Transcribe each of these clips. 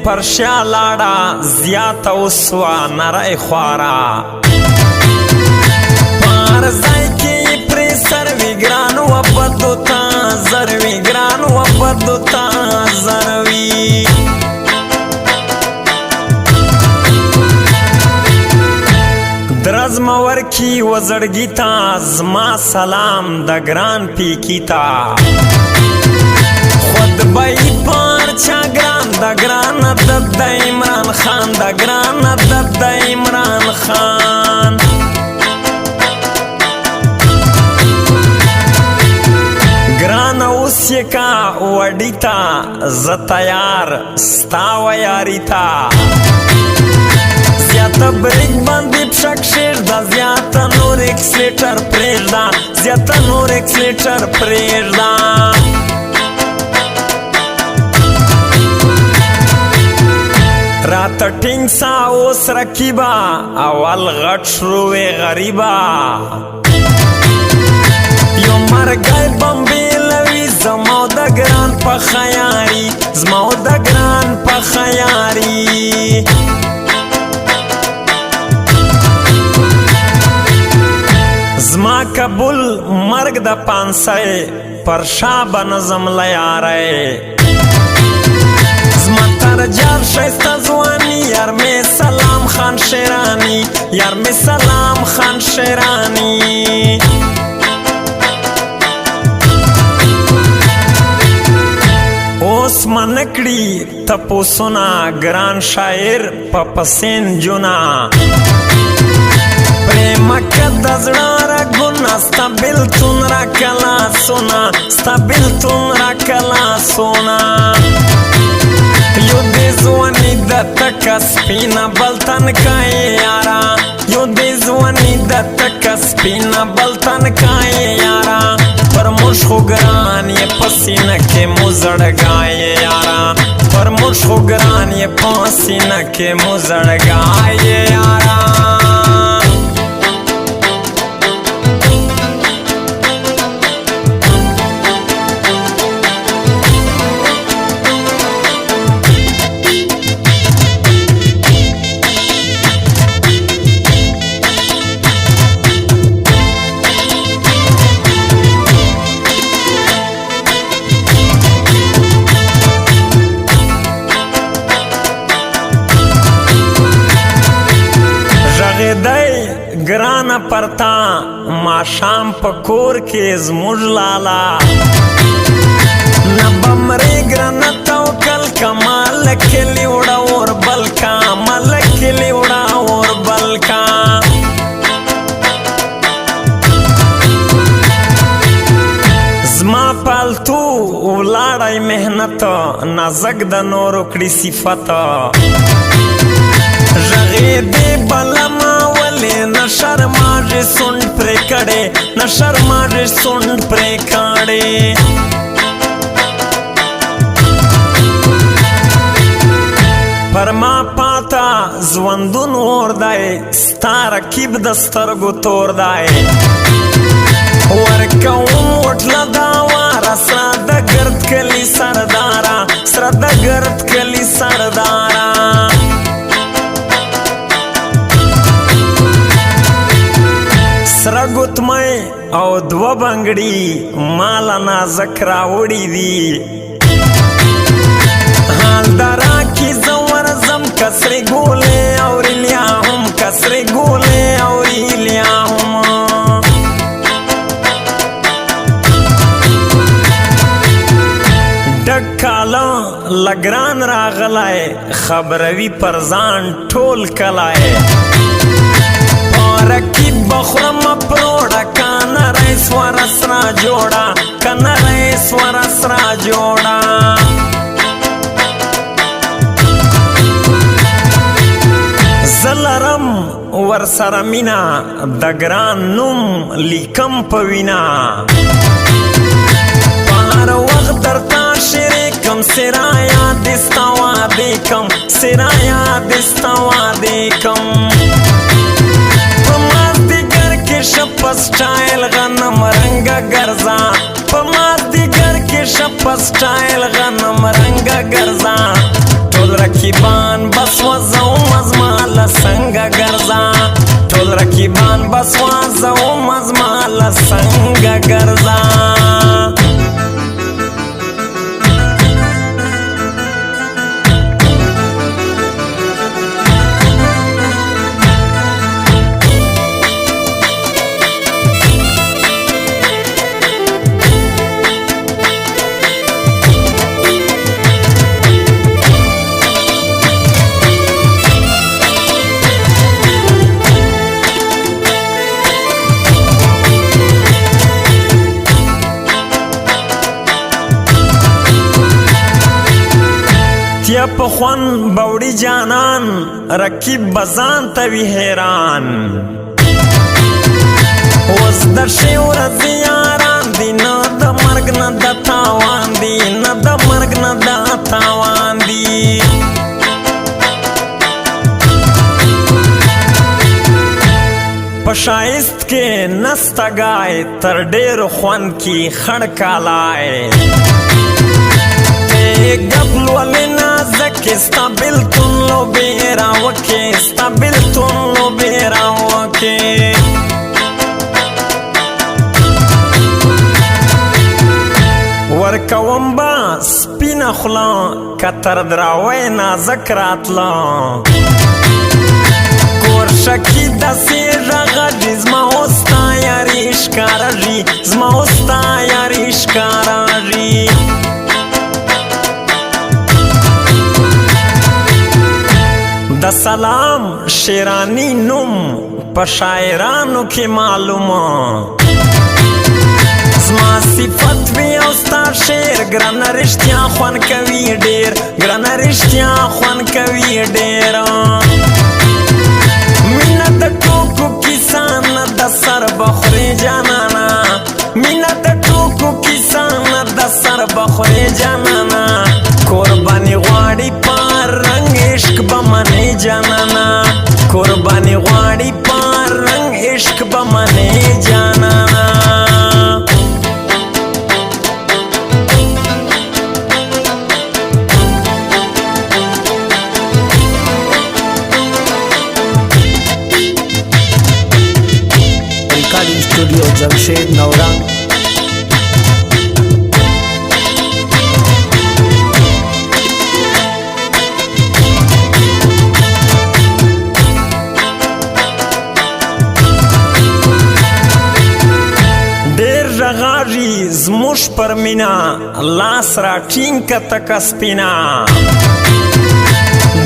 پرشا لاړه زیاته وسوه نری خواره پار ځای کې پرې سر وي ګران و بدو ته زر وي ګران و بدو ته زر وي درز مور کی وزړګي تا زما سلام د ګران پیکی تا خود بای پار چا ګران د ګران د عمران خان د ګران د عمران خان ګران اوس یې کا وډی تا ز تیار ستا و یاری تا زیاته بریک باندې پښک شیر دا زیاته نور اکسلیټر پرېږده زیاته نور اکسلیټر پرېږده راته ټینګ سا اوس رقیبه اول غټ شروع غریبه یو مرګی بمبېلوي زما د ګران په خیاري زما د ګران په خیاري زما قبول مرگ دا پانسای پرشا بنظم لیاره زما ترجار شایسته زوانی یار می سلام خان شیرانی یار می سلام خان شیرانی اوس منکڑی تپو سنا گران شاعر پپسین جونا مکه د زړه رګونه ستا بېلتون راکله سونه ستا بېلتون راکله سونه یو دې ځواني د تکه سپینه بل تنکای یاره یو دې ځواني د تکه سپینه بل تنکای یاره پر موږ خو ګران یې په سینه کې مو زړګای یاره پر موږ خو ګران یې په سینه کې مو زړګای یاره ګران پرتا ما شام پکور کې زموږ لالا نه بمرې ګران توکل کمال کلی وړا اور بلکا مل کلی وړا اور بلکا زما پالتو ولاړای مهنت نازک د نور کړي صفات ژغې دې بلما न शर्माजे सुन प्रेकड़े न शर्माजे सुन प्रेकड़े परमा पाता ژوندون اور دای ستا رکیب دسترګو تور دای ورکوم وټله دا واره سره د ګرد کلي سرداره سره د ګرد کلي سرداره سره ګوتمۍ او دوه بنګړي ماله نازک راوړي دي حال دره کې زه ورځم کسرې ګولې اورېلیا هم کسرې ګولې اورېلیا هم ډک کاله لګران راغلی خبروي پر ځان ټول کلی رکیب بخورم پروڑا کانا رئیس ورس را جوڑا کانا رئیس ورس را جوڑا زلرم ورسر مینا دگران نم لیکم پوینا پار وقت در تا شریکم سرایا دستاوا دیکم سرایا دستاوا دیکم شپ سټایل غنم رنگ ګرځا په ما دیګر کې شپ سټایل غنم رنگا ګرځا ټول رقیبان بس وزوم ازما لسنګ ګرځا ټول رقیبان بس وزوم ازما لسنګ ګرځا تیا پخوان باوڑی جانان رکیب بزان تاوی حیران وز در شیور زیاران دی نا دا مرگ نا دا تاوان دی نا دا مرگ نا دا تاوان دی پشایست کے نستا گائے تر دیر خوان کی خڑکالائے قبل ولی نازک استابلتون لو بیرا وکی استابلتون لو بیرا وکی ورکوم با سپین خلا کتر دراوی نازک راتلا کورشکی دسی رغا جی زما استا یاری اشکارا جی زما استا یاری اشکارا جی دا سلام شیرانی نم پا شاعرانو کی معلوم زما صفت وی اوستا شیر گران رشتیا خوان کوي ډیر گران رشتیا خوان کوي ډیر مینا د ټوکو کیسان د سر بخوري جانانا مینا د ټوکو کیسان د سر بخوري جانانا قربانی غواړي پار رنگ عشق بمنی جانانا قربانی غواړي پار رنگ عشق بمنی جانانا الکالین स्टूडियो जमशेद नौरा زموش پر مینا لاس را ټینګ تک سپینا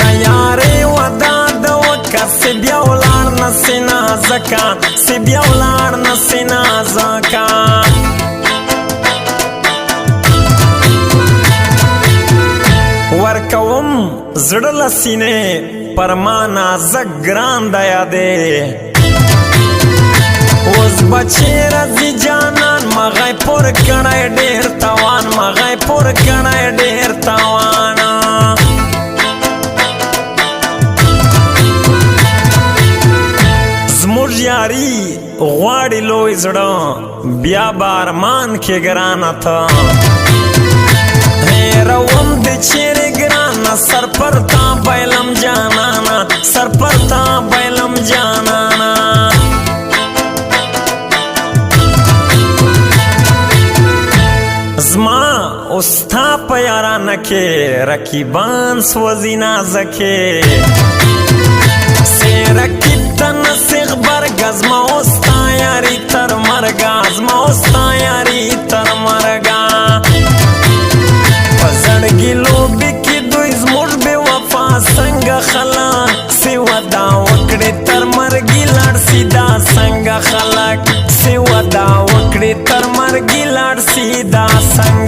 د یارې ودا د وکا سی بیا ولار نسینا زکا سی بیا ولار نسینا زکا ورکوم زړه لسینې پرمانا زګران د یادې اوس بچی رضی جانان مغای پور کړای ډیر تاوان مغای پور کړای ډیر تاوان زموږ یاری غواړي لوی زړه بیا بارمان کې ګرانه ته هیروم د چیرې ګرانه سر پر تا بیلم جانانا سر پر تا بیلم جانانا زما استا پا یارانه کې رکیبان سوزی نازکه سی رکیب تا نسیغ برگا زما استا یاری تر مرگا زما استا یاری تر مرگا پا زڑگی لوبی کی دوی زموش بے وفا سنگ خلاق سی ودا وکڑی تر مرگی لڑ سیدا سنگ خلاق سی ودا وکڑی تر مرگی لڑ سیدا سنگ